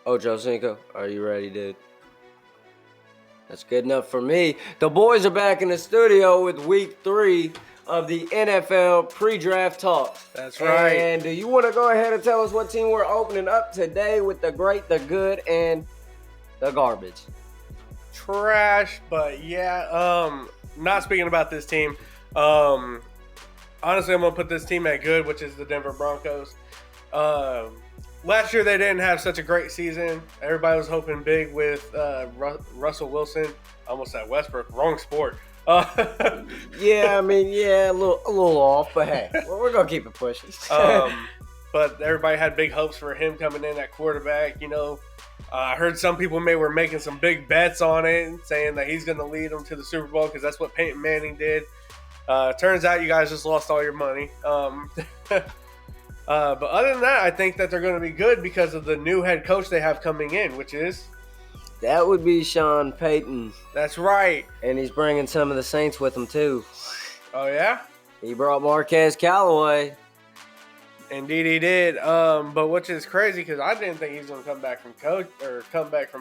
Ocho Cinco, are you ready, dude? That's good enough for me. The boys are back in the studio with week 3 of the NFL pre-draft talk. That's right. And do you want to go ahead and tell us what team we're opening up today with the great, the good, and the garbage? Trash, but yeah. Not speaking about this team. Honestly, I'm gonna put this team at good, which is the Denver Broncos. Last year they didn't have such a great season. Everybody was hoping big with Russell Wilson. I almost said Westbrook. Wrong sport. Yeah, a little off, but hey, we're gonna keep it pushing. But everybody had big hopes for him coming in at quarterback. I heard some people were making some big bets on it, saying that he's going to lead them to the Super Bowl because that's what Peyton Manning did. Turns out you guys just lost all your money. But other than that, I think that they're going to be good because of the new head coach they have coming in, which is? That would be Sean Payton. That's right. And he's bringing some of the Saints with him, too. Oh, yeah? He brought Marquez Callaway. Indeed, he did. But which is crazy because I didn't think he's gonna come back from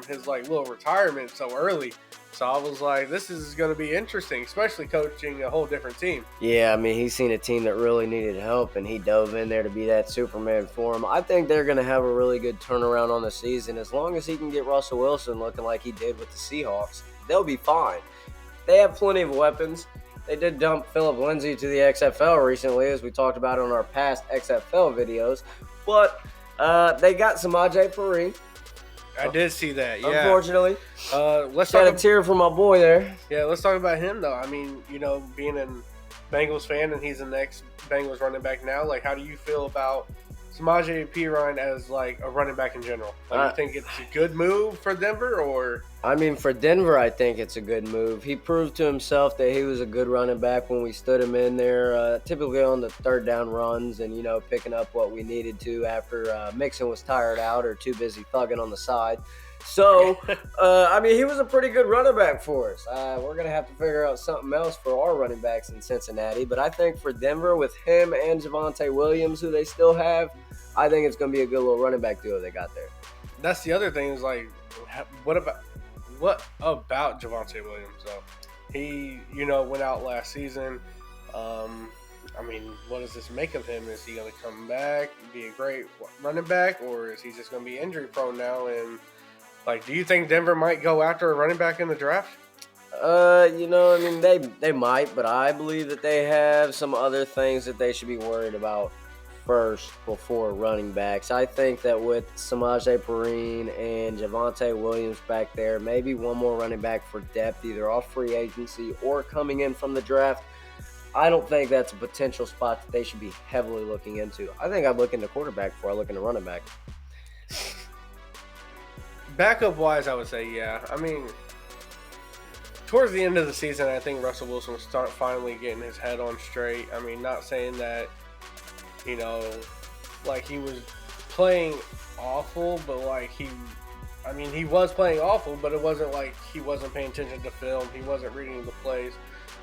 his little retirement so early. So I was like, this is gonna be interesting, especially coaching a whole different team. Yeah, he's seen a team that really needed help, and he dove in there to be that Superman for him. I think they're gonna have a really good turnaround on the season as long as he can get Russell Wilson looking like he did with the Seahawks. They'll be fine. They have plenty of weapons. They did dump Philip Lindsay to the XFL recently, as we talked about on our past XFL videos. But they got Samaje Perine. I did see that, yeah. Unfortunately. Let's shed a tear for my boy there. Yeah, let's talk about him, though. Being a Bengals fan and he's the next Bengals running back now, how do you feel about Samaje Perine as, a running back in general? Do you think it's a good move for Denver, or? For Denver, I think it's a good move. He proved to himself that he was a good running back when we stood him in there, typically on the third down runs and, picking up what we needed to after Mixon was tired out or too busy thugging on the side. So, he was a pretty good running back for us. We're going to have to figure out something else for our running backs in Cincinnati. But I think for Denver, with him and Javonte Williams, who they still have, I think it's going to be a good little running back duo they got there. That's the other thing is, what about Javonte Williams, though? He, went out last season. What does this make of him? Is he going to come back, be a great running back, or is he just going to be injury prone now? And, do you think Denver might go after a running back in the draft? They might, but I believe that they have some other things that they should be worried about first before running backs. I think that with Samaje Perine and Javonte Williams back there, maybe one more running back for depth, either off free agency or coming in from the draft, I don't think that's a potential spot that they should be heavily looking into. I think I'd look into quarterback before I look into running back. Backup-wise, I would say, yeah. Towards the end of the season, I think Russell Wilson will start finally getting his head on straight. Not saying that, he was playing awful, but, he was playing awful, but it wasn't like he wasn't paying attention to film. He wasn't reading the plays.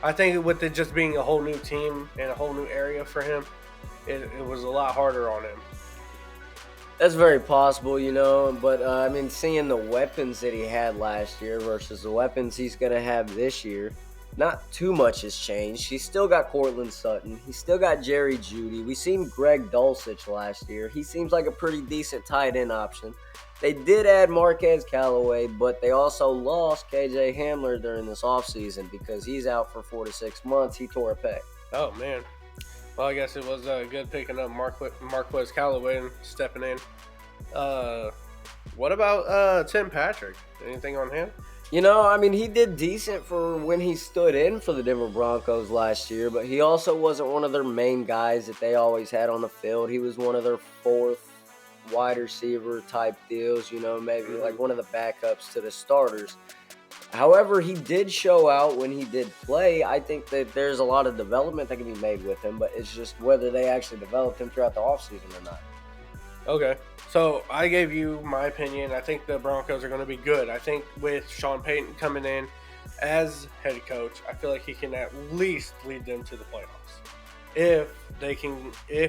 I think with it just being a whole new team and a whole new area for him, it was a lot harder on him. That's very possible, but seeing the weapons that he had last year versus the weapons he's going to have this year, not too much has changed. He's still got Courtland Sutton. He's still got Jerry Jeudy. We seen Greg Dulcich last year. He seems like a pretty decent tight end option. They did add Marquez Callaway, but they also lost KJ Hamler during this offseason because he's out for 4 to 6 months. He tore a pec. Oh, man. Well, I guess it was good picking up Marquez Callaway and stepping in. What about Tim Patrick? Anything on him? He did decent for when he stood in for the Denver Broncos last year, but he also wasn't one of their main guys that they always had on the field. He was one of their fourth wide receiver type deals, maybe like one of the backups to the starters. However, he did show out when he did play. I think that there's a lot of development that can be made with him, but it's just whether they actually developed him throughout the offseason or not. Okay. So I gave you my opinion. I think the Broncos are going to be good. I think with Sean Payton coming in as head coach, I feel like he can at least lead them to the playoffs if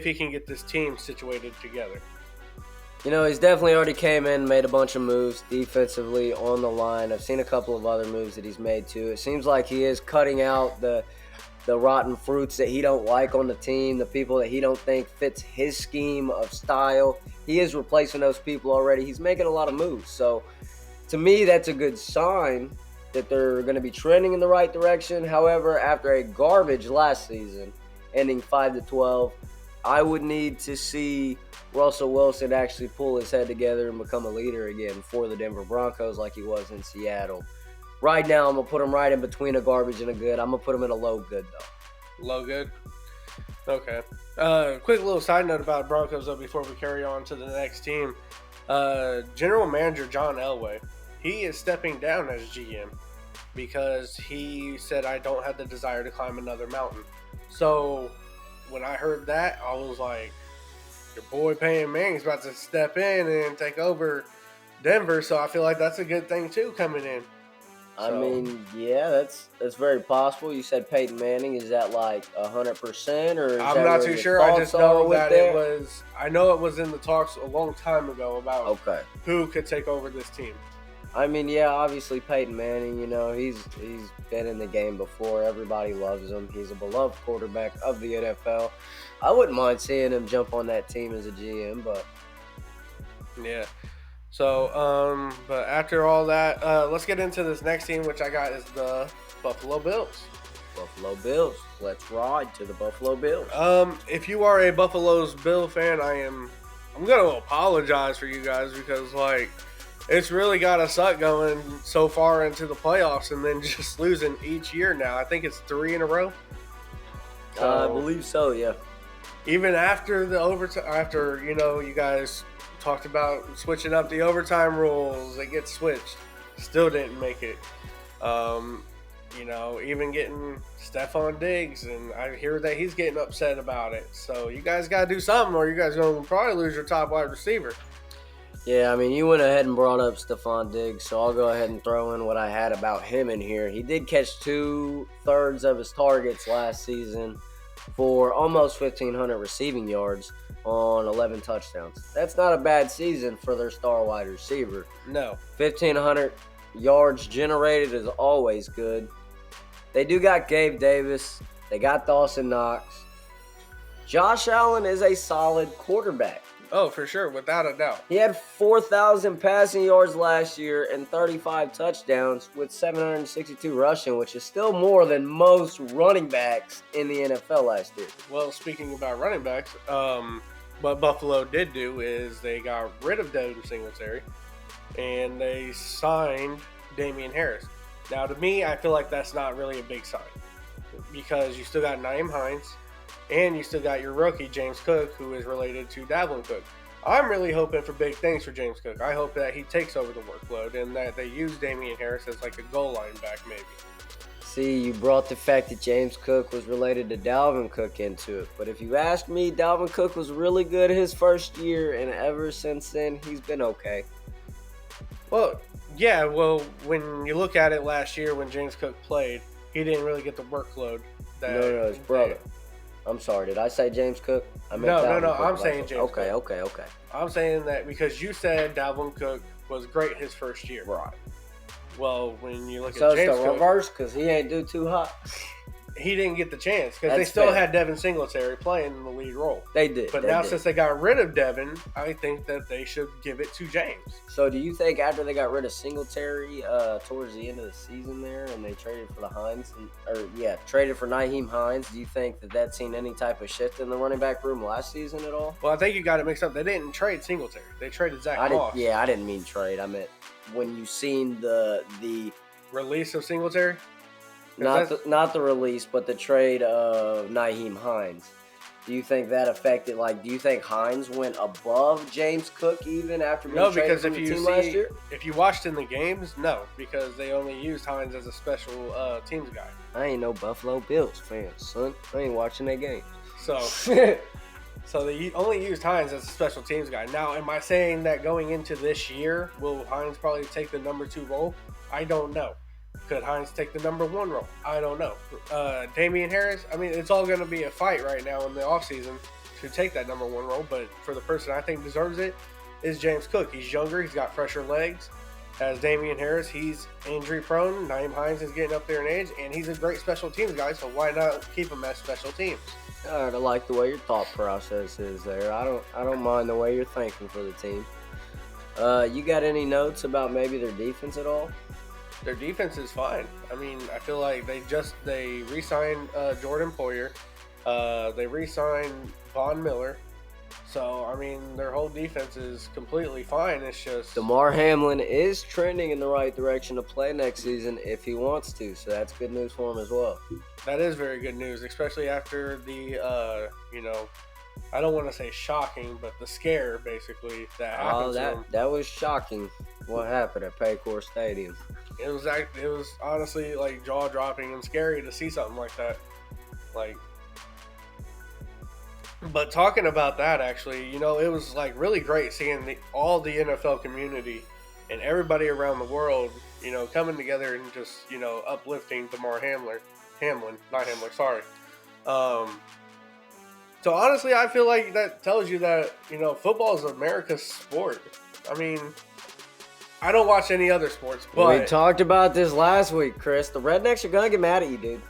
he can get this team situated together. You know, he's definitely already came in, made a bunch of moves defensively on the line. I've seen a couple of other moves that he's made too. It seems like he is cutting out the rotten fruits that he don't like on the team, the people that he don't think fits his scheme of style. He is replacing those people already. He's making a lot of moves. So to me, that's a good sign that they're going to be trending in the right direction. However, after a garbage last season, ending 5-12, I would need to see Russell Wilson actually pull his head together and become a leader again for the Denver Broncos like he was in Seattle. Right now, I'm going to put him right in between a garbage and a good. I'm going to put him in a low good, though. Low good? Okay. Quick little side note about Broncos, though, before we carry on to the next team. General Manager John Elway, he is stepping down as GM because he said, I don't have the desire to climb another mountain. So when I heard that, I was like, your boy Peyton Manning's about to step in and take over Denver, so I feel like that's a good thing, too, coming in. I mean, yeah, that's very possible. You said Peyton Manning. Is that like 100%, or is I'm not too sure. I just know that it was. I know it was in the talks a long time ago about who could take over this team. I mean, yeah, obviously Peyton Manning. You know, he's been in the game before. Everybody loves him. He's a beloved quarterback of the NFL. I wouldn't mind seeing him jump on that team as a GM, but yeah. So, but after all that, let's get into this next team, which I got is the Buffalo Bills. Buffalo Bills. Let's ride to the Buffalo Bills. If you are a Buffalo's Bill fan, I'm going to apologize for you guys because, like, it's really got us suck going so far into the playoffs and then just losing each year now. I think it's 3 in a row. So, I believe so, yeah. Even after the overtime, after, you guys talked about switching up the overtime rules, it gets switched. Still didn't make it. Even getting Stephon Diggs, and I hear that he's getting upset about it. So you guys got to do something, or you guys going to probably lose your top wide receiver. Yeah, I mean, you went ahead and brought up Stephon Diggs, so I'll go ahead and throw in what I had about him in here. He did catch 2/3 of his targets last season for almost 1,500 receiving yards on 11 touchdowns. That's not a bad season for their star wide receiver. No. 1,500 yards generated is always good. They do got Gabe Davis. They got Dawson Knox. Josh Allen is a solid quarterback. Oh, for sure, without a doubt. He had 4,000 passing yards last year and 35 touchdowns with 762 rushing, which is still more than most running backs in the NFL last year. Well, speaking about running backs, what Buffalo did do is they got rid of Devin Singletary and they signed Damian Harris. Now, to me, I feel like that's not really a big sign because you still got Nyheim Hines and you still got your rookie, James Cook, who is related to Dalvin Cook. I'm really hoping for big things for James Cook. I hope that he takes over the workload and that they use Damian Harris as like a goal line back maybe. See, you brought the fact that James Cook was related to Dalvin Cook into it. But if you ask me, Dalvin Cook was really good his first year, and ever since then, he's been okay. Well, yeah, when you look at it last year when James Cook played, he didn't really get the workload. No, his brother. I'm sorry, did I say James Cook? I meant No, I'm saying James Cook. Okay. I'm saying that because you said Dalvin Cook was great his first year. Right. Well, when you look at James Cook. So it's the reverse because he ain't do too hot. He didn't get the chance because they still had Devin Singletary playing in the lead role. They did. But now since they got rid of Devin, I think that they should give it to James. So do you think after they got rid of Singletary towards the end of the season there and they traded for traded for Nyheim Hines, do you think that that's seen any type of shift in the running back room last season at all? Well, I think you got it mixed up. They didn't trade Singletary. They traded Zach Moss. I didn't mean trade. I meant when you seen the release of Singletary? Not the release, but the trade of Nyheim Hines. Do you think that affected? Do you think Hines went above James Cook even after being traded from the team last year? If you watched in the games, no, because they only used Hines as a special teams guy. I ain't no Buffalo Bills fan, son. I ain't watching that game. So they only used Hines as a special teams guy. Now, am I saying that going into this year, will Hines probably take the number 2 role? I don't know. Could Hines take the number 1 role? I don't know. Damian Harris, I mean, it's all going to be a fight right now in the offseason to take that number 1 role, but for the person I think deserves it, is James Cook. He's younger. He's got fresher legs. As Damian Harris, he's injury prone. Nyheim Hines is getting up there in age, and he's a great special teams guy. So why not keep him as special teams? All right, I like the way your thought process is there. I don't mind the way you're thinking for the team. You got any notes about maybe their defense at all? Their defense is fine. I mean, I feel like they re-signed Jordan Poyer. They re-signed Von Miller. So, I mean, their whole defense is completely fine. It's just Damar Hamlin is trending in the right direction to play next season if he wants to. So that's good news for him as well. that is very good news, especially after the I don't want to say shocking, but the scare basically that happened to him. That was shocking. What happened at Paycor Stadium? It was honestly like jaw dropping and scary to see something like that. Like, but talking about that, actually, it was like really great seeing all the NFL community and everybody around the world, coming together and just uplifting Damar Hamlin, not Hamler, sorry. So honestly, I feel like that tells you that football is America's sport. I mean, I don't watch any other sports, but we talked about this last week, Chris. The rednecks are gonna get mad at you, dude.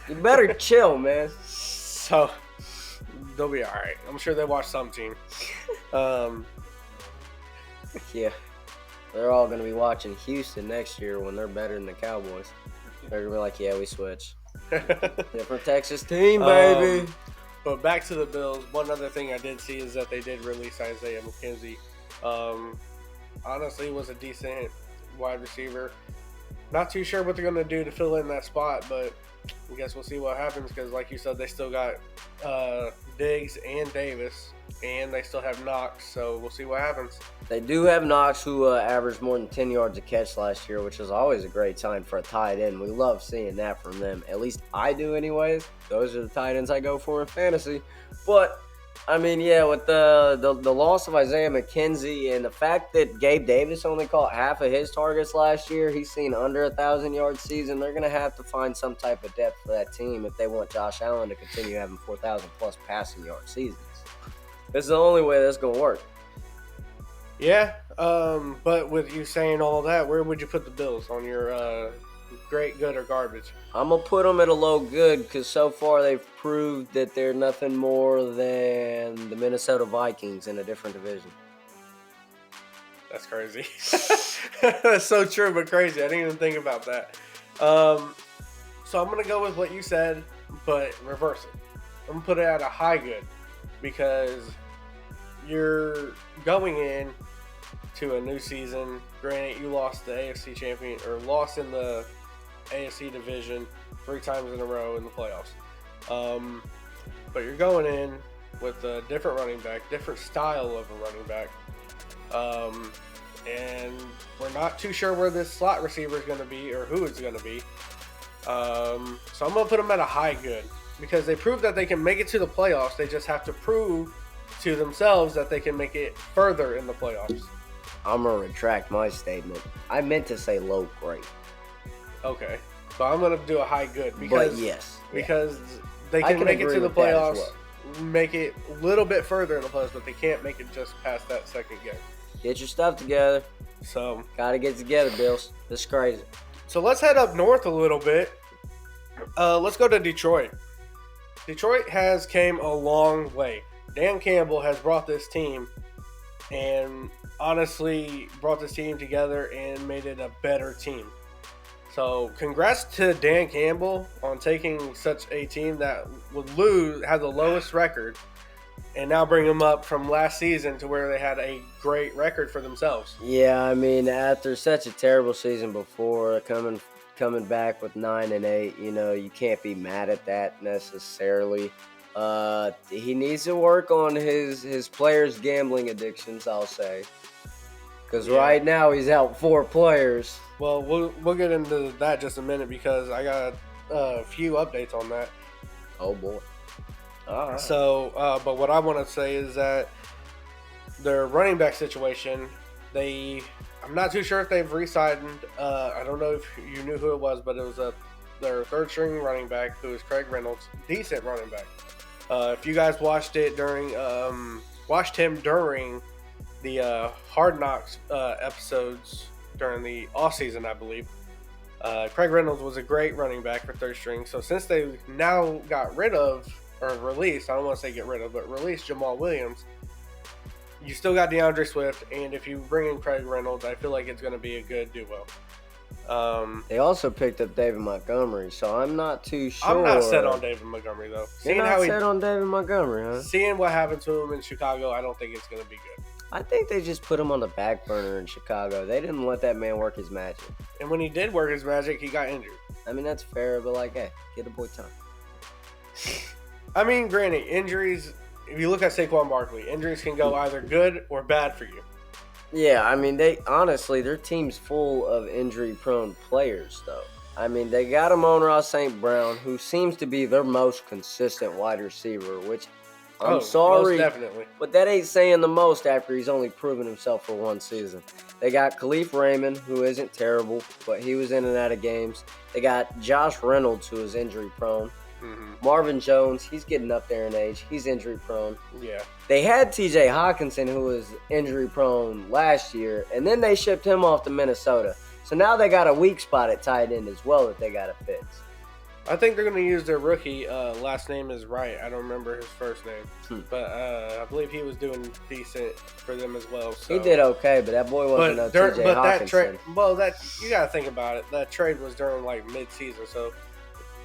You better chill, man. So they'll be all right. I'm sure they watch some team. Yeah, they're all gonna be watching Houston next year when they're better than the Cowboys. They're gonna be like, yeah, we switch. Different Texas team, baby. But back to the Bills. One other thing I did see is that they did release Isaiah McKenzie. Honestly, was a decent wide receiver. Not too sure what they're going to do to fill in that spot, but I guess we'll see what happens because, like you said, they still got Diggs and Davis, and they still have Knox, so we'll see what happens. They do have Knox, who averaged more than 10 yards a catch last year, which is always a great sign for a tight end. We love seeing that from them. At least I do anyways. Those are the tight ends I go for in fantasy. But I mean, yeah, with the loss of Isaiah McKenzie and the fact that Gabe Davis only caught half of his targets last year, he's seen under 1,000-yard season. They're going to have to find some type of depth for that team if they want Josh Allen to continue having 4,000-plus passing yard seasons. This is the only way that's going to work. Yeah, but with you saying all that, where would you put the Bills on your great, good, or garbage? I'm going to put them at a low good because so far they've proved that they're nothing more than the Minnesota Vikings in a different division. That's crazy. That's so true, but crazy. I didn't even think about that. So I'm going to go with what you said, but reverse it. I'm going to put it at a high good because you're going in to a new season. Granted, you lost the AFC champion or lost in the AFC division 3 times in a row in the playoffs. But you're going in with a different running back, different style of a running back. And we're not too sure where this slot receiver is going to be or who it's going to be. So I'm going to put them at a high good because they proved that they can make it to the playoffs. They just have to prove to themselves that they can make it further in the playoffs. I'm going to retract my statement. I meant to say low grade. Okay. So I'm going to do a high good because, because they can make it to the playoffs, make it a little bit further in the playoffs, but they can't make it just past that second game. Get your stuff together. So got to get together, Bills. This is crazy. So let's head up north a little bit. Let's go to Detroit. Detroit has came a long way. Dan Campbell has brought this team and honestly brought this team together and made it a better team. So congrats to Dan Campbell on taking such a team that would have the lowest record and now bring them up from last season to where they had a great record for themselves. Yeah, I mean, after such a terrible season before, coming back with 9-8, you can't be mad at that necessarily. He needs to work on his players' gambling addictions, I'll say. Because right now he's out 4 players. Well, we'll get into that just a minute because I got a few updates on that. Oh, boy. All right. So, but what I want to say is that their running back situation, I'm not too sure if they've re-signed. I don't know if you knew who it was, but it was their third-string running back, who is Craig Reynolds, decent running back. If you guys watched him during the Hard Knocks episodes during the off season, I believe. Craig Reynolds was a great running back for third string. So since they now got rid of or released, I don't want to say get rid of, but released Jamal Williams, you still got DeAndre Swift, and if you bring in Craig Reynolds, I feel like it's going to be a good duo. They also picked up David Montgomery, so I'm not too sure. I'm not set on David Montgomery though. You're not set on David Montgomery, huh? Seeing what happened to him in Chicago, I don't think it's going to be good. I think they just put him on the back burner in Chicago. They didn't let that man work his magic. And when he did work his magic, he got injured. I mean, that's fair, but like, hey, get the boy time. I mean, granted, injuries, if you look at Saquon Barkley, injuries can go either good or bad for you. Yeah, I mean, their team's full of injury-prone players, though. I mean, they got Amon-Ra St. Brown, who seems to be their most consistent wide receiver, which I'm sorry, most definitely. But that ain't saying the most after he's only proven himself for one season. They got Khalif Raymond, who isn't terrible, but he was in and out of games. They got Josh Reynolds, who is injury-prone. Mm-hmm. Marvin Jones, he's getting up there in age. He's injury-prone. Yeah. They had T.J. Hawkinson, who was injury-prone last year, and then they shipped him off to Minnesota. So now they got a weak spot at tight end as well that they got to fix. I think they're going to use their rookie. Last name is Wright. I don't remember his first name. But I believe he was doing decent for them as well. So. He did okay, but that boy wasn't no T.J. Hawkinson. You got to think about it. That trade was during like mid-season, so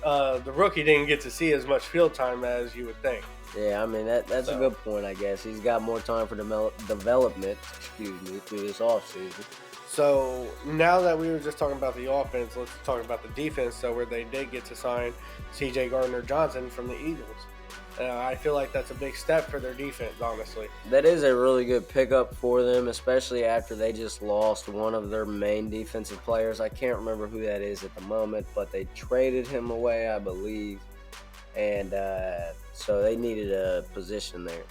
the rookie didn't get to see as much field time as you would think. Yeah, I mean, that's a good point, I guess. He's got more time for development, through this offseason. So now that we were just talking about the offense, let's talk about the defense. So where they did get to sign C.J. Gardner-Johnson from the Eagles. I feel like that's a big step for their defense, honestly. That is a really good pickup for them, especially after they just lost one of their main defensive players. I can't remember who that is at the moment, but they traded him away, I believe. And so they needed a position there.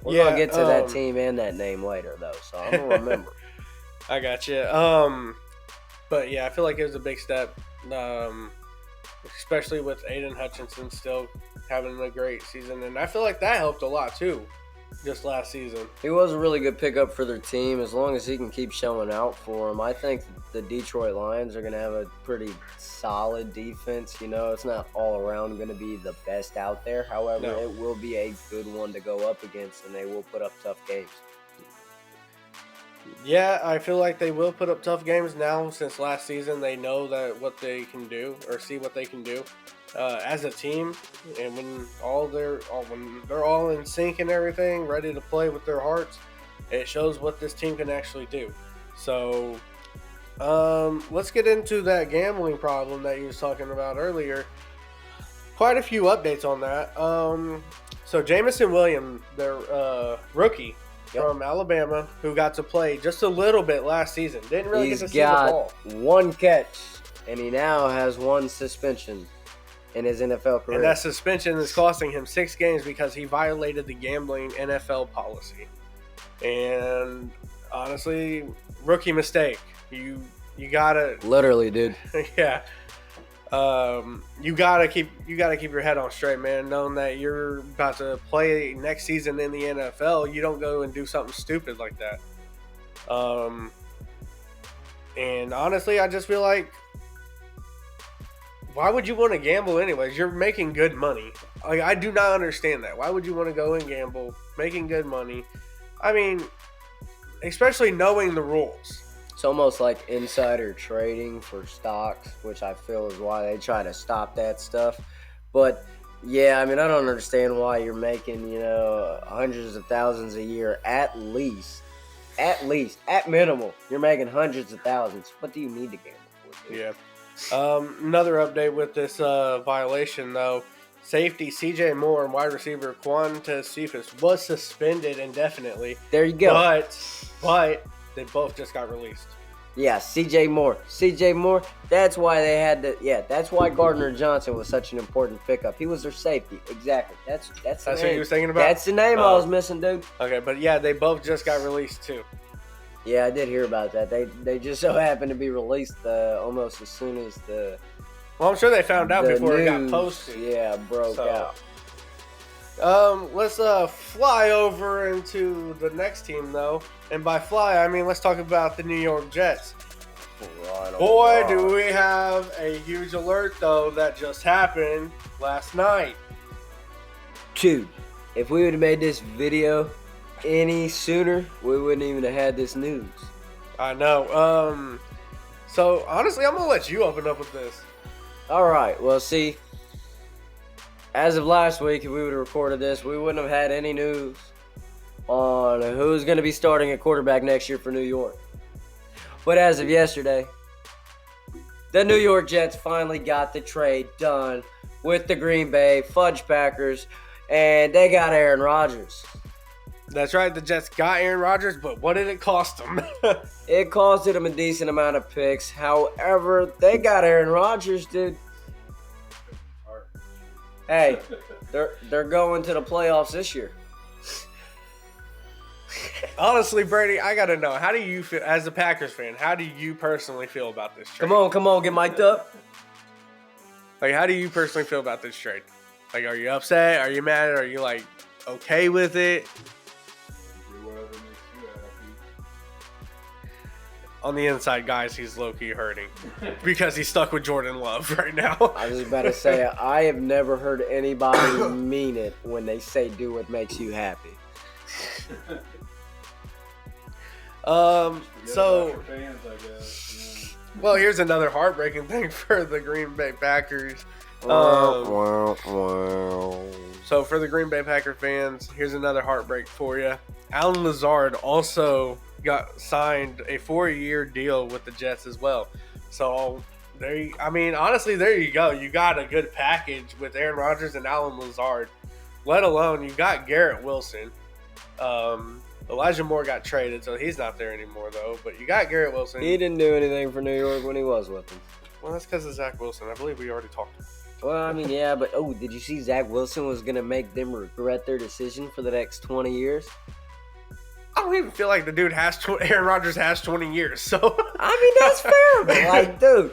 We're going to get to that team and that name later, though, so I'm going to remember. I got you. But, yeah, I feel like it was a big step, especially with Aiden Hutchinson still having a great season. And I feel like that helped a lot, too, just last season. He was a really good pickup for their team. As long as he can keep showing out for them, I think the Detroit Lions are going to have a pretty solid defense. You know, it's not all around going to be the best out there. However, It will be a good one to go up against, and they will put up tough games. Yeah, I feel like they will put up tough games now. Since last season, they know that what they can do, or see what they can do as a team. And when they're all in sync and everything, ready to play with their hearts, it shows what this team can actually do. So let's get into that gambling problem that you was talking about earlier. Quite a few updates on that. So Jameson Williams, their rookie from Alabama, who got to play just a little bit last season. Didn't really get to see the ball. He's got one catch, and he now has one suspension in his NFL career. And that suspension is costing him 6 games because he violated the gambling NFL policy. And honestly, rookie mistake. You gotta literally, dude. Yeah. You gotta keep your head on straight, man. Knowing that you're about to play next season in the NFL, you don't go and do something stupid like that. And honestly, I just feel like, why would you want to gamble anyways? You're making good money. Like, I do not understand that. Why would you want to go and gamble, making good money? I mean, especially knowing the rules. It's almost like insider trading for stocks, which I feel is why they try to stop that stuff. But, yeah, I mean, I don't understand why you're making, hundreds of thousands a year at least. At minimal, you're making hundreds of thousands. What do you need to gamble for, dude? Yeah. Another update with this violation, though. Safety C.J. Moore and wide receiver Quintez Cephas was suspended indefinitely. There you go. But they both just got released. Yeah, C.J. Moore. That's why they had to. Yeah, that's why Gardner-Johnson was such an important pickup. He was their safety. Exactly. That's what you were thinking about? That's the name I was missing, dude. Okay, but yeah, they both just got released too. Yeah, I did hear about that. They just so happened to be released almost as soon as the. Well, I'm sure they found out before it got posted. Yeah, broke out. Let's fly over into the next team though, and by fly I mean let's talk about the New York Jets. Boy, do we have a huge alert though that just happened last night. Dude, if we would have made this video any sooner, we wouldn't even have had this news. I know. So honestly, I'm gonna let you open up with this. All right. Well, see, as of last week, if we would have recorded this, we wouldn't have had any news on who's going to be starting at quarterback next year for New York. But as of yesterday, the New York Jets finally got the trade done with the Green Bay Fudge Packers, and they got Aaron Rodgers. That's right, the Jets got Aaron Rodgers, but what did it cost them? It costed them a decent amount of picks. However, they got Aaron Rodgers, dude. Hey, they're going to the playoffs this year. Honestly, Brady, I gotta know, how do you feel as a Packers fan? How do you personally feel about this trade? Come on, get mic'd up. Like, how do you personally feel about this trade? Like, are you upset? Are you mad? Are you like okay with it? On the inside, guys, he's low-key hurting because he's stuck with Jordan Love right now. I was about to say, I have never heard anybody mean it when they say do what makes you happy. So, well, here's another heartbreaking thing for the Green Bay Packers. So for the Green Bay Packer fans, here's another heartbreak for you. Alan Lazard also got signed a 4-year deal with the Jets as well. So honestly, there you go. You got a good package with Aaron Rodgers and Alan Lazard. Let alone you got Garrett Wilson. Elijah Moore got traded, so he's not there anymore though. But you got Garrett Wilson. He didn't do anything for New York when he was with them. Well, that's because of Zach Wilson. I believe we already talked. Well, I mean, yeah, but did you see Zach Wilson was going to make them regret their decision for the next 20 years? I don't even feel like the dude Aaron Rodgers has 20 years, so. I mean, that's fair, but like, dude,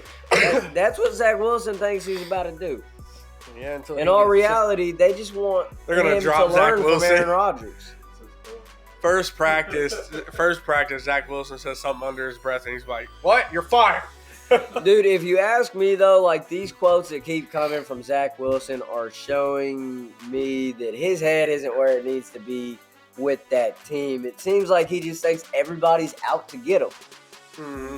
that's what Zach Wilson thinks he's about to do. Yeah, until in all reality, they just want him drop to learn Zach Wilson. From Aaron Rodgers. First practice, Zach Wilson says something under his breath, and he's like, "What? You're fired." Dude, if you ask me, though, like, these quotes that keep coming from Zach Wilson are showing me that his head isn't where it needs to be with that team. It seems like he just thinks everybody's out to get him. Mm-hmm.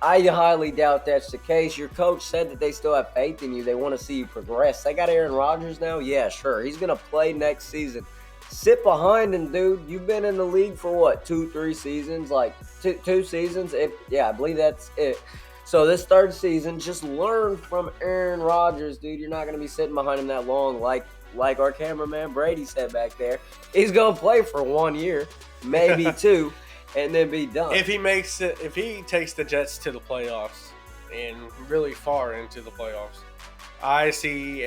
I highly doubt that's the case. Your coach said that they still have faith in you. They want to see you progress. They got Aaron Rodgers now? Yeah, sure. He's going to play next season. Sit behind him, dude. You've been in the league for what, 2-3 seasons? Like, two seasons? I believe that's it. So this third season, just learn from Aaron Rodgers, dude. You're not going to be sitting behind him that long like our cameraman Brady said back there. He's going to play for 1 year, maybe 2, and then be done. If he takes the Jets to the playoffs and really far into the playoffs, I see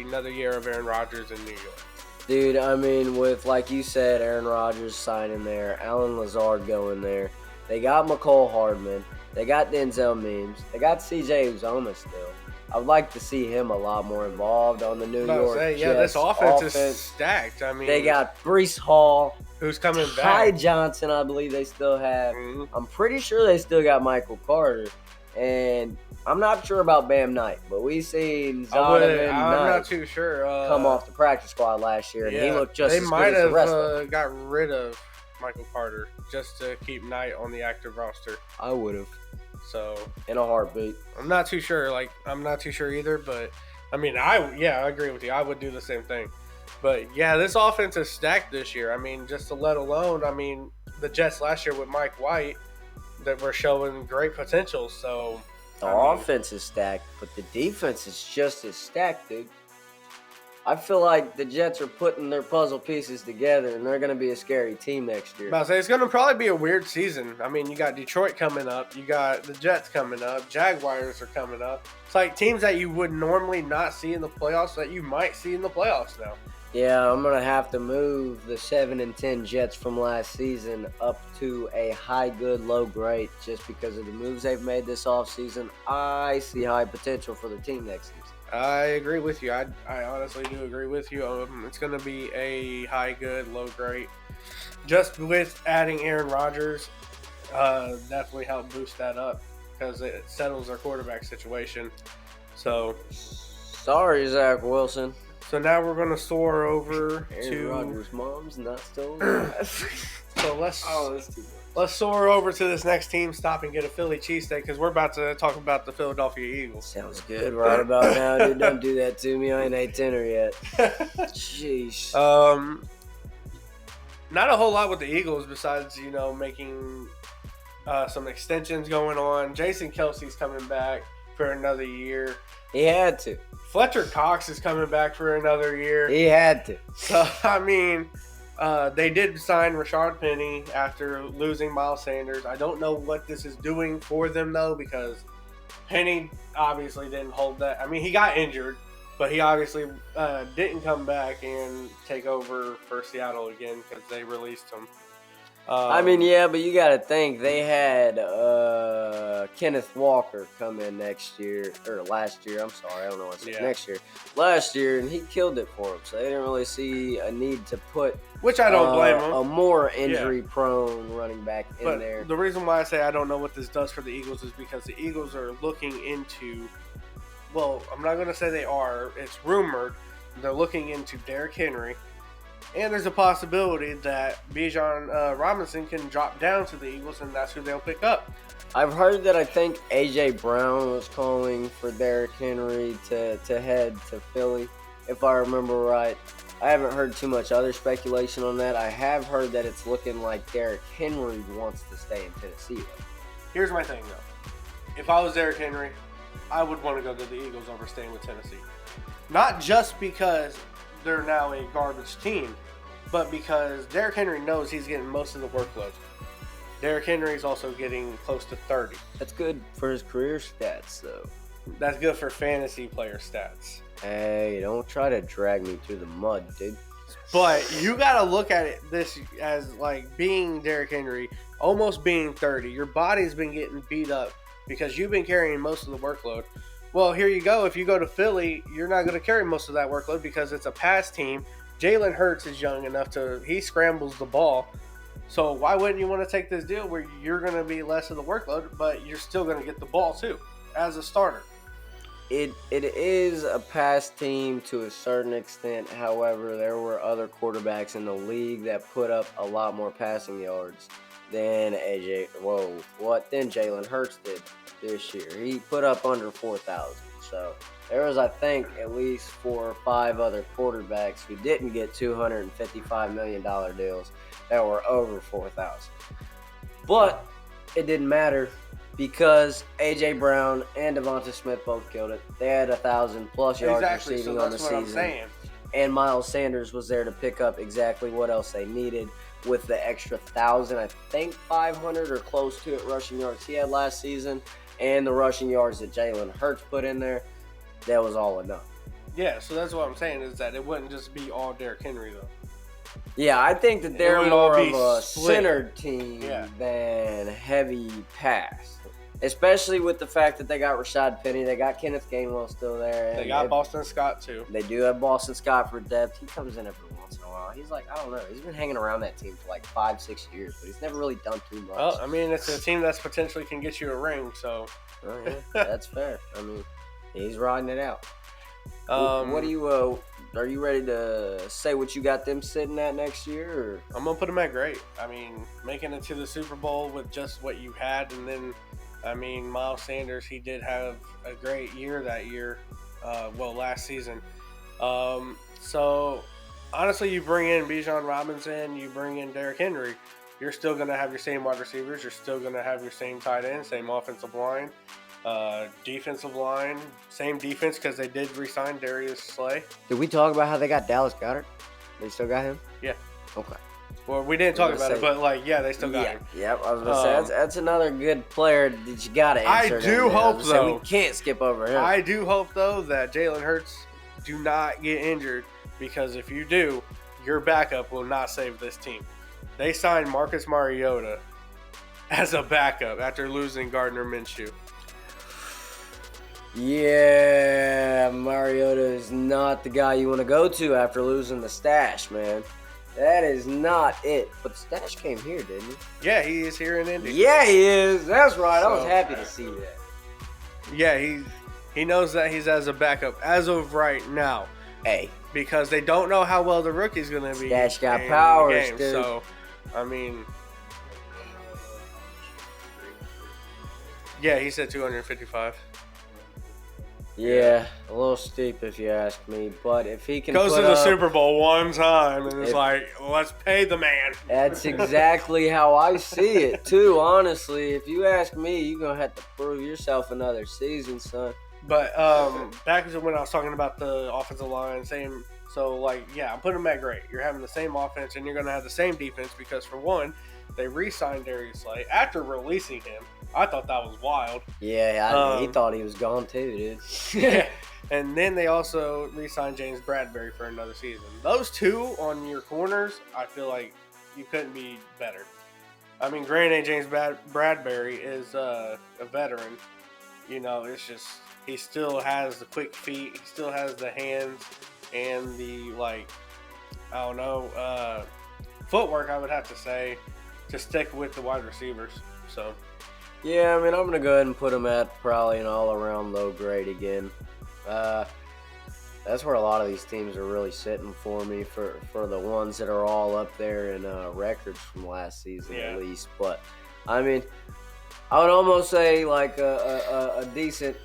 another year of Aaron Rodgers in New York. Dude, I mean, with, like you said, Aaron Rodgers signing there, Alan Lazard going there. They got McCole Hardman. They got Denzel Mims. They got C.J. Uzomah still. I would like to see him a lot more involved on the New York Jets. Yeah, this offense is stacked. I mean, they got Breece Hall. Who's coming back? Ty Johnson, I believe they still have. Mm-hmm. I'm pretty sure they still got Michael Carter. And I'm not sure about Bam Knight, but we seen Zonovan I'm not too sure. Come off the practice squad last year, and he looked just as good as the rest of them. They might have got rid of Michael Carter just to keep Knight on the active roster. I would have. So in a heartbeat. I'm not too sure. I'm not too sure either. But I mean, I agree with you. I would do the same thing. But yeah, this offense is stacked this year. I mean, just to let alone, the Jets last year with Mike White that were showing great potential. So the offense is stacked, but the defense is just as stacked, dude. I feel like the Jets are putting their puzzle pieces together, and they're going to be a scary team next year. I was about to say, it's going to probably be a weird season. I mean, you got Detroit coming up. You got the Jets coming up. Jaguars are coming up. It's like teams that you would normally not see in the playoffs that you might see in the playoffs now. Yeah, I'm going to have to move the 7-10 Jets from last season up to a high good, low great just because of the moves they've made this offseason. I see high potential for the team next season. I agree with you. I honestly do agree with you. It's going to be a high good, low great. Just with adding Aaron Rodgers, definitely help boost that up because it settles our quarterback situation. So, Sorry, Zach Wilson. so now we're going to soar over Aaron to. Rodgers' mom's not still alive. So let's that's too much. let's soar over to this next team. Stop and get a Philly cheesesteak because we're about to talk about the Philadelphia Eagles. Sounds good right about now, dude. Don't do that to me. I ain't ate dinner yet. Jeez. Not a whole lot with the Eagles besides making some extensions going on. Jason Kelsey's coming back for another year. He had to. Fletcher Cox is coming back for another year. He had to. So I mean, they did sign Rashard Penny after losing Miles Sanders. I don't know what this is doing for them though, because Penny obviously didn't hold that. I mean, he got injured, but he obviously didn't come back and take over for Seattle again because they released him. I mean, yeah, but you got to think they had Kenneth Walker come in next year, or last year. I'm sorry, I don't know what's next year. Last year, and he killed it for him. So they didn't really see a need to put, which I don't blame him, a more injury-prone running back in there. The reason why I say I don't know what this does for the Eagles is because the Eagles are looking into. Well, I'm not going to say they are. It's rumored they're looking into Derrick Henry. And there's a possibility that Bijan Robinson can drop down to the Eagles, and that's who they'll pick up. I've heard that I think A.J. Brown was calling for Derrick Henry to head to Philly, if I remember right. I haven't heard too much other speculation on that. I have heard that it's looking like Derrick Henry wants to stay in Tennessee, though. Here's my thing, though. If I was Derrick Henry, I would want to go to the Eagles over staying with Tennessee. Not just because they're now a garbage team, but because Derrick Henry knows he's getting most of the workload. Derrick Henry's also getting close to 30. That's good for his career stats, though. That's good for fantasy player stats. Hey, don't try to drag me through the mud, dude. But you got to look at this as like being Derrick Henry, almost being 30. Your body's been getting beat up because you've been carrying most of the workload. Well, here you go. If you go to Philly, you're not going to carry most of that workload because it's a pass team. Jalen Hurts is young enough he scrambles the ball. So why wouldn't you want to take this deal where you're going to be less of the workload, but you're still going to get the ball too as a starter? It is a pass team to a certain extent. However, there were other quarterbacks in the league that put up a lot more passing yards than Jalen Hurts did this year. He put up under 4,000. So there was, I think, at least 4 or 5 other quarterbacks who didn't get $255 million deals that were over 4,000. But it didn't matter because A.J. Brown and Devonta Smith both killed it. They had 1,000+ yards receiving on the season. And Miles Sanders was there to pick up exactly what else they needed with the extra 1,000, I think 500 or close to it rushing yards he had last season. And the rushing yards that Jalen Hurts put in there, that was all enough. Yeah, so that's what I'm saying is that it wouldn't just be all Derrick Henry, though. Yeah, I think that they're more of a centered team than heavy pass. Especially with the fact that they got Rashad Penny, they got Kenneth Gainwell still there. They got Boston Scott, too. They do have Boston Scott for depth. He comes in every once in a while. He's like, I don't know. He's been hanging around that team for like 5-6 years, but he's never really done too much. Well, I mean, it's a team that's potentially can get you a ring, so. Oh, yeah, that's fair. I mean, he's riding it out. What do you are you ready to say what you got them sitting at next year? Or? I'm gonna put them at great. I mean, making it to the Super Bowl with just what you had, and then, I mean, Miles Sanders, he did have a great year that year. Last season. So honestly, you bring in Bijan Robinson, you bring in Derrick Henry, you're still gonna have your same wide receivers, you're still gonna have your same tight end, same offensive line. Defensive line, same defense because they did re-sign Darius Slay. Did we talk about how they got Dallas Goedert? They still got him? Yeah. Okay. Well, we didn't talk about it, but they still got him. Yep, I was going to say, that's another good player that you got to answer. I do hope, though. We can't skip over him. I do hope, though, that Jalen Hurts do not get injured because if you do, your backup will not save this team. They signed Marcus Mariota as a backup after losing Gardner Minshew. Yeah, Mariota is not the guy you want to go to after losing the stash, man. That is not it. But the stash came here, didn't he? Yeah, he is here in Indy. Yeah, he is. That's right. I was So- happy to see that. Yeah, he knows that he's as a backup as of right now. Hey, Because they don't know how well the rookie's going to be. Stash got in powers, the game. dude. So, I mean, yeah, he said 255. yeah, a little steep if you ask me. But if he can Goes put to the up, Super Bowl one time and it's If- like, let's pay the man. that's exactly how I see it too. Honestly, if you ask me, you're gonna have to prove yourself another season, son. But back to when I was talking about the offensive line, same. So, like, yeah, I'm putting them at great. You're having the same offense, and you're going to have the same defense because, for one, they re-signed Darius Slay after releasing him. I thought that was wild. Yeah, he Um, thought he was gone too, dude. And then they also re-signed James Bradbury for another season. Those two on your corners, I feel like you couldn't be better. I mean, granted, James Bradbury is a veteran. You know, it's just he still has the quick feet. He still has the hands and the, like, I don't know, footwork, I would have to say, to stick with the wide receivers. So, Yeah, I mean, I'm gonna go ahead and put him at probably an all-around low grade again. That's where a lot of these teams are really sitting for me for the ones that are all up there in records from last season at least. But I mean, I would almost say like a decent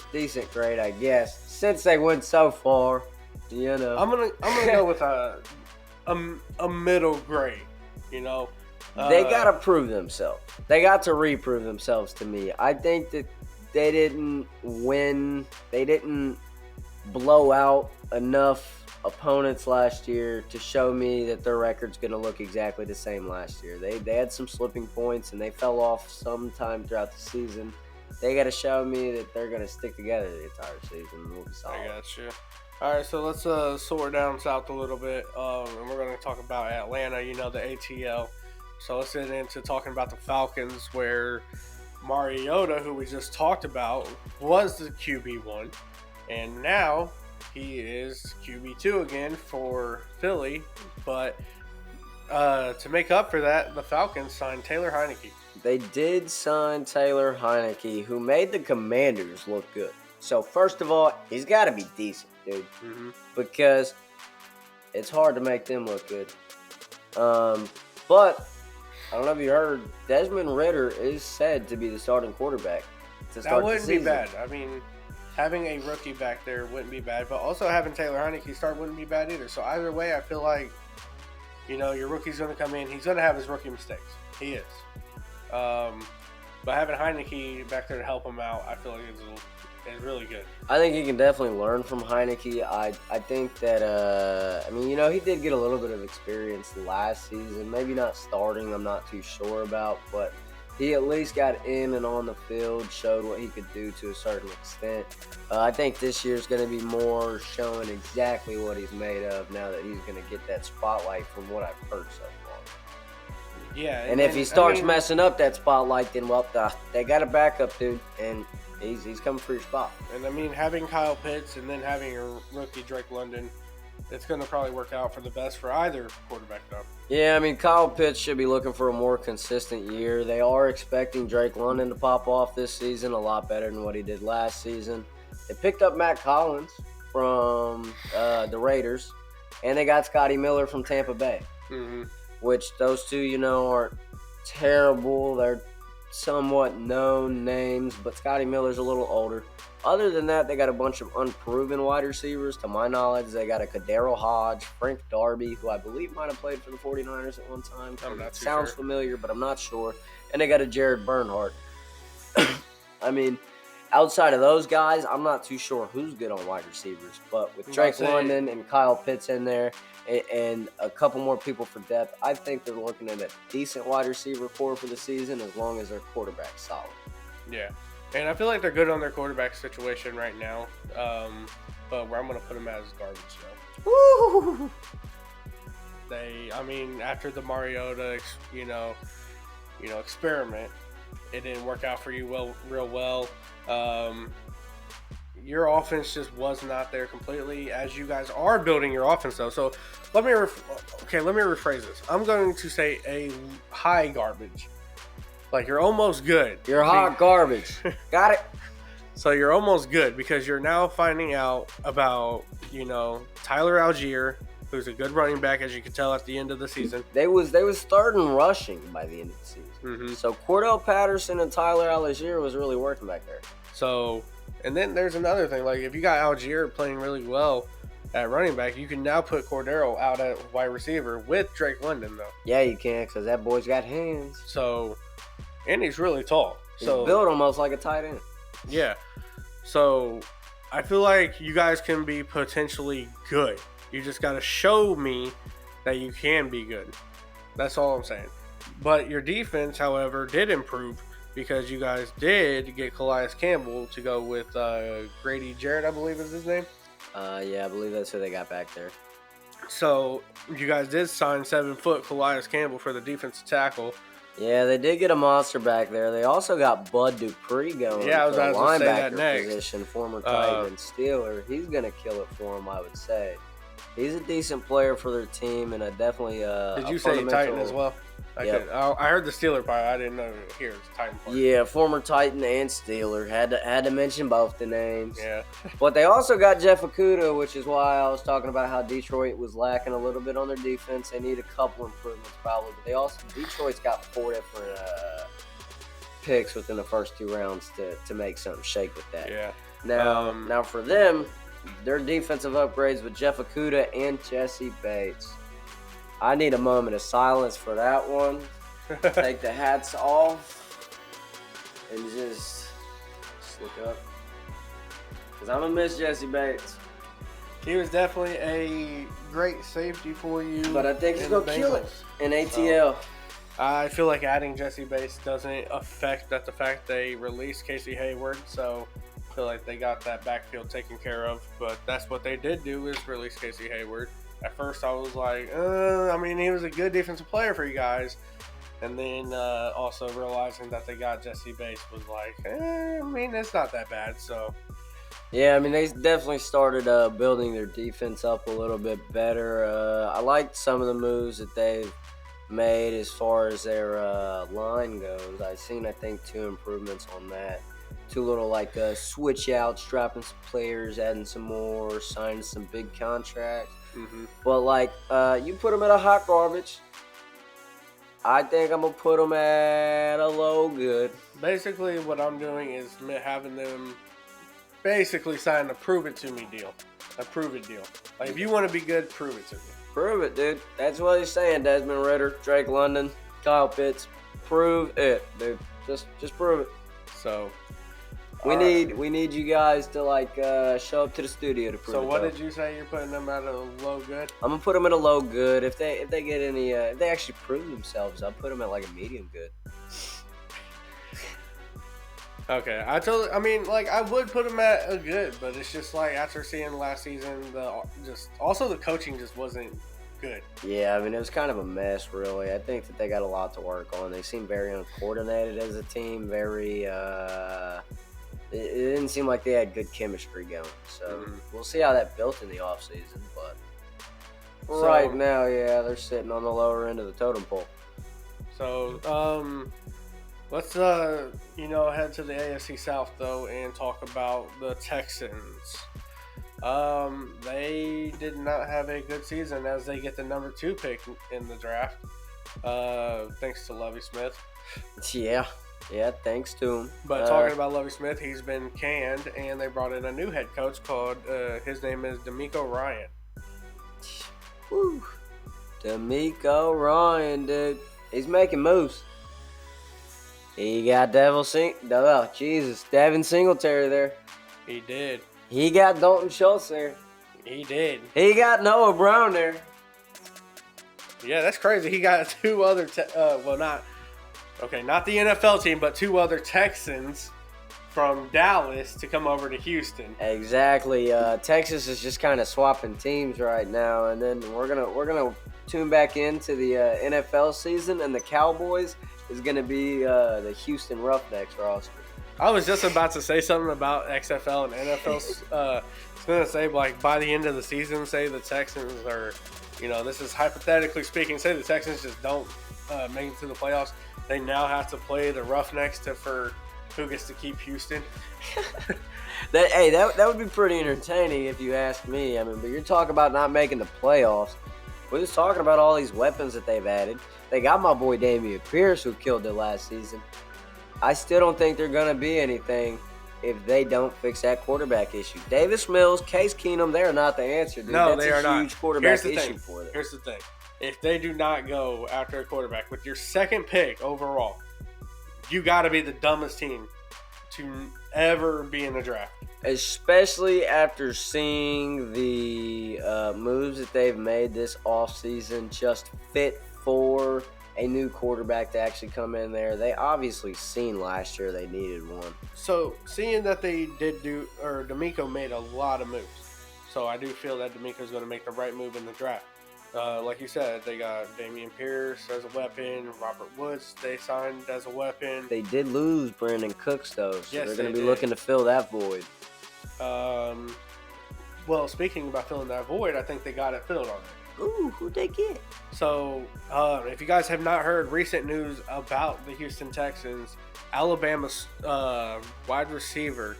grade, I guess, since they went so far. You know, I'm gonna go with a middle grade, you know. They got to prove themselves. They got to reprove themselves to me. I think that they didn't win. They didn't blow out enough opponents last year to show me that their record's going to look exactly the same last year. They had some slipping points and they fell off sometime throughout the season. They got to show me that they're going to stick together the entire season and we'll be solid. I got you. All right, so let's sort down south a little bit, and we're going to talk about Atlanta, you know, the ATL. So let's get into talking about the Falcons, where Mariota, who we just talked about, was the QB1, and now he is QB2 again for Philly. But to make up for that, the Falcons signed Taylor Heineke. They did sign Taylor Heineke, who made the Commanders look good. So first of all, he's got to be decent, dude, because it's hard to make them look good. But I don't know if you heard, Desmond Ridder is said to be the starting quarterback to start That wouldn't the be season. bad. I mean, having a rookie back there wouldn't be bad, but also having Taylor Heineke start wouldn't be bad either. So either way, I feel like, you know, your rookie's going to come in. He's going to have his rookie mistakes. He is. But having Heineke back there to help him out, I feel like is really good. I think he can definitely learn from Heineke. I think that, I mean, you know, he did get a little bit of experience last season. Maybe not starting, I'm not too sure about, but he at least got in and on the field, showed what he could do to a certain extent. I think this year's going to be more showing exactly what he's made of now that he's going to get that spotlight from what I've heard so far. Yeah. And if he starts messing up that spotlight, then, well, they got a backup, dude, and he's coming for your spot. And I mean, having Kyle Pitts and then having your rookie Drake London, it's going to probably work out for the best for either quarterback, though. Yeah, I mean, Kyle Pitts should be looking for a more consistent year. They are expecting Drake London to pop off this season a lot better than what he did last season. They picked up Matt Collins from the Raiders, and they got Scotty Miller from Tampa Bay, which those two, you know, aren't terrible. They're somewhat known names, but Scotty Miller's a little older. Other than that, they got a bunch of unproven wide receivers. To my knowledge, they got a Kadero Hodge, Frank Darby, who I believe might have played for the 49ers at one time. I'm not too Sounds sure. familiar, but I'm not sure. And they got a Jared Bernhardt. I mean, outside of those guys, I'm not too sure who's good on wide receivers. But with Drake London and Kyle Pitts in there and a couple more people for depth, I think they're looking at a decent wide receiver core for the season as long as their quarterback's solid. Yeah. And I feel like they're good on their quarterback situation right now. But where I'm going to put them at is garbage, though. Woo! I mean, after the Mariota, experiment, it didn't work out for you real well. your offense just was not there completely, as you guys are building your offense though. So let me rephrase this. I'm going to say a high garbage. Like, you're almost good. You're hot garbage. Got it? So you're almost good because you're now finding out about, Tyler Algier, who's a good running back, as you can tell at the end of the season. They was starting rushing by the end of the season. Mm-hmm. So Cordell Patterson and Tyler Algier was really working back there. So, and then there's another thing. Like, if you got Algier playing really well at running back, you can now put Cordero out at wide receiver with Drake London, though. Yeah, you can, because that boy's got hands. So, and he's really tall. He's so built almost like a tight end. Yeah. So, I feel like you guys can be potentially good. You just got to show me that you can be good. That's all I'm saying. But your defense, however, did improve because you guys did get Calais Campbell to go with Grady Jarrett, I believe is his name. Yeah, I believe that's who they got back there. So you guys did sign 7-foot Calais Campbell for the defensive tackle. Yeah, they did get a monster back there. They also got Bud Dupree going. Yeah, I was for about to say that next. Position, former Titan and Steeler. He's gonna kill it for him, I would say. He's a decent player for their team, and definitely Did you say Titan as well? Yep. I heard the Steeler part. I didn't know here it's Titan part. Yeah, former Titan and Steeler. Had to mention both the names. Yeah. But they also got Jeff Okudah, which is why I was talking about how Detroit was lacking a little bit on their defense. They need a couple improvements probably. But Detroit's got 4 different picks within the first 2 rounds to make something shake with that. Yeah. Now for them, their defensive upgrades with Jeff Okudah and Jesse Bates. I need a moment of silence for that one. Take the hats off and just look up. Because I'm going to miss Jesse Bates. He was definitely a great safety for you. But I think he's going to kill it in ATL. I feel like adding Jesse Bates doesn't affect the fact they released Casey Hayward. So I feel like they got that backfield taken care of. But that's what they did do, is release Casey Hayward. At first, I was like, he was a good defensive player for you guys. And then also realizing that they got Jesse Bates was like, it's not that bad. So, yeah, they definitely started building their defense up a little bit better. I liked some of the moves that they've made as far as their line goes. I think 2 improvements on that. 2 little switch outs, dropping some players, adding some more, signing some big contracts. Mm-hmm. But you put them at a hot garbage. I think I'm gonna put them at a low good. Basically, what I'm doing is having them basically sign a prove it to me deal, a prove it deal. Like, if you want to be good, prove it to me. Prove it, dude. That's what he's saying. Desmond Ridder, Drake London, Kyle Pitts. Prove it, dude. Just prove it. So. We need you guys to show up to the studio to prove it. So what did you say? You're putting them at a low good? I'm gonna put them at a low good. If they get any, if they actually prove themselves, I'll put them at a medium good. Okay, I would put them at a good, but it's just after seeing last season, the coaching just wasn't good. Yeah, it was kind of a mess, really. I think that they got a lot to work on. They seem very uncoordinated as a team. Very. It didn't seem like they had good chemistry going. So We'll see how that built in the offseason. But right now, yeah, they're sitting on the lower end of the totem pole. So let's head to the AFC South though and talk about the Texans. They did not have a good season as they get the number 2 pick in the draft. Thanks to Lovie Smith. Yeah, thanks to him. But talking about Lovie Smith, he's been canned, and they brought in a new head coach called, his name is DeMeco Ryan. Whew. DeMeco Ryan, dude. He's making moves. He got Devin Singletary there. He did. He got Dalton Schultz there. He did. He got Noah Brown there. Yeah, that's crazy. He got 2 other, not the NFL team, but 2 other Texans from Dallas to come over to Houston. Exactly. Texas is just kind of swapping teams right now, and then we're gonna tune back into the NFL season, and the Cowboys is gonna be the Houston Roughnecks roster. I was just about to say something about XFL and NFL. I was going to say, like, by the end of the season, say the Texans are, this is hypothetically speaking, say the Texans just don't make it to the playoffs. They now have to play the Roughnecks for who gets to keep Houston. That would be pretty entertaining if you ask me. I mean, but you're talking about not making the playoffs. We're just talking about all these weapons that they've added. They got my boy Dameon Pierce, who killed it last season. I still don't think they're going to be anything if they don't fix that quarterback issue. Davis Mills, Case Keenum, they're not the answer, dude. No, That's they are a not. huge quarterback issue for them. Here's the thing. If they do not go after a quarterback with your second pick overall, you got to be the dumbest team to ever be in the draft. Especially after seeing the moves that they've made this offseason just fit for a new quarterback to actually come in there. They obviously seen last year they needed one. So, seeing that they DeMeco made a lot of moves. So, I do feel that DeMeco's going to make the right move in the draft. Like you said, they got Dameon Pierce as a weapon. Robert Woods they signed as a weapon. They did lose Brandon Cooks, though, so yes, they're going to be looking to fill that void. Well, speaking about filling that void, I think they got it filled already. Ooh, who'd they get? So, if you guys have not heard recent news about the Houston Texans, Alabama's wide receiver,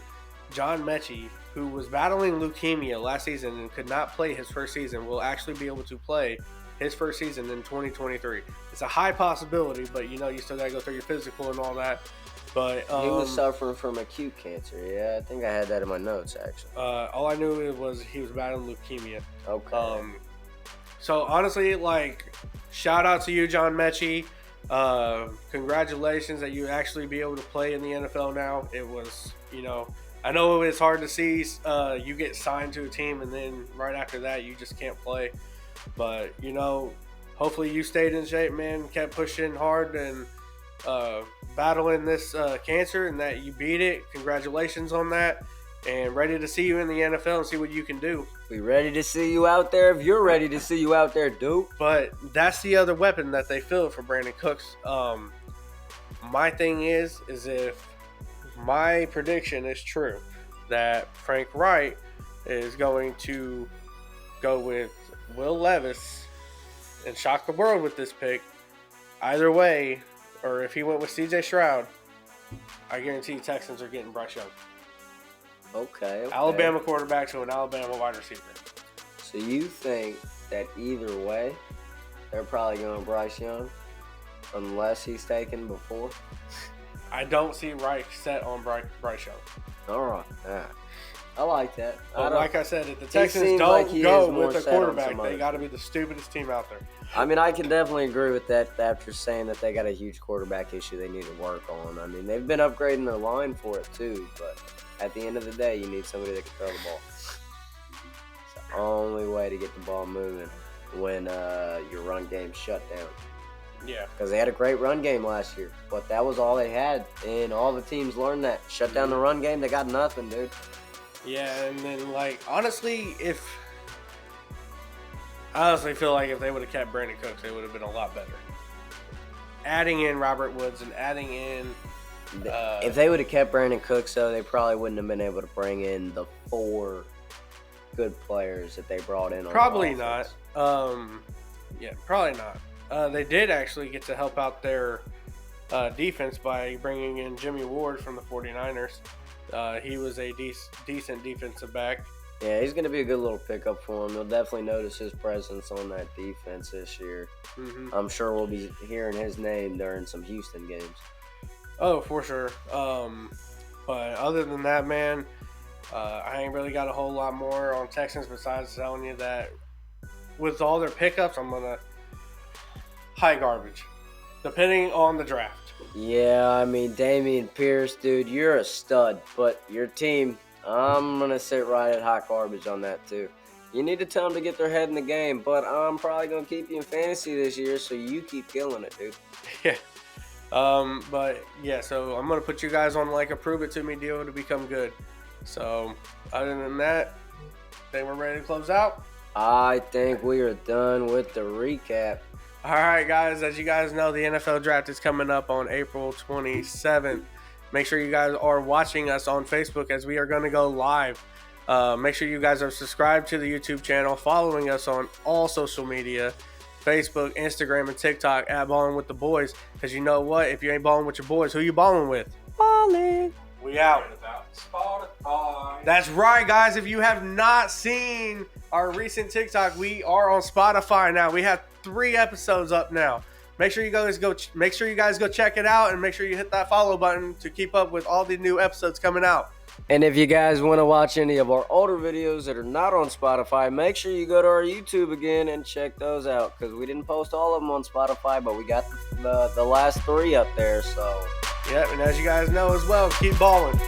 John Mechie, who was battling leukemia last season and could not play his first season, will actually be able to play his first season in 2023. It's a high possibility, but you still got to go through your physical and all that. But he was suffering from acute cancer. Yeah, I think I had that in my notes, actually. All I knew was he was battling leukemia. Okay. So, honestly, shout out to you, John Mechie. Congratulations that you actually be able to play in the NFL now. It was, I know it's hard to see you get signed to a team and then right after that you just can't play. But, hopefully you stayed in shape, man, kept pushing hard and battling this cancer and that you beat it. Congratulations on that. And ready to see you in the NFL and see what you can do. We ready to see you out there if you're ready to see you out there, dude. But that's the other weapon that they filled for Brandon Cooks. My thing is if my prediction is true, that Frank Wright is going to go with Will Levis and shock the world with this pick. Either way, or if he went with C.J. Stroud, I guarantee Texans are getting Bryce Young. Okay. Alabama quarterback to an Alabama wide receiver. So you think that either way, they're probably going Bryce Young, unless he's taken before? I don't see Wright set on Bryce Young. All right. I like that. But like I said, if the Texans don't go with a quarterback, they got to be the stupidest team out there. I mean, I can definitely agree with that after saying that they got a huge quarterback issue they need to work on. I mean, they've been upgrading their line for it too, but at the end of the day, you need somebody that can throw the ball. It's the only way to get the ball moving when your run game's shut down. Yeah. Because they had a great run game last year, but that was all they had, and all the teams learned that. Shut down the run game, they got nothing, dude. Yeah, and then, honestly, I honestly feel like if they would have kept Brandon Cooks, they would have been a lot better. Adding in Robert Woods and adding in... if they would have kept Brandon Cooks, though, they probably wouldn't have been able to bring in the 4 good players that they brought in. Probably not. Probably not. They did actually get to help out their defense by bringing in Jimmy Ward from the 49ers. He was a decent defensive back. Yeah, he's going to be a good little pickup for him. You'll definitely notice his presence on that defense this year. Mm-hmm. I'm sure we'll be hearing his name during some Houston games. Oh, for sure. But other than that, man, I ain't really got a whole lot more on Texans besides telling you that with all their pickups, I'm going to high garbage, depending on the draft. Yeah, I mean, Dameon Pierce, dude, you're a stud, but your team, I'm going to sit right at hot garbage on that, too. You need to tell them to get their head in the game, but I'm probably going to keep you in fantasy this year, so you keep killing it, dude. Yeah. So I'm going to put you guys on a prove it to me deal to become good. So, other than that, I think we're ready to close out. I think we are done with the recap. All right, guys, as you guys know, the NFL draft is coming up on April 27th. Make sure you guys are watching us on Facebook as we are going to go live. Make sure you guys are subscribed to the YouTube channel, following us on all social media, Facebook, Instagram, and TikTok at Ballin' with the Boys. Because you know what? If you ain't balling with your boys, who you balling with? Ballin'. We out. Spotify. That's right, guys. If you have not seen our recent TikTok, we are on Spotify now. We have 3 episodes up now. Make sure you guys go check it out, and make sure you hit that follow button to keep up with all the new episodes coming out. And if you guys want to watch any of our older videos that are not on Spotify, make sure you go to our YouTube again and check those out, because we didn't post all of them on Spotify, but we got the last 3 up there. So yeah, and as you guys know as well, keep balling.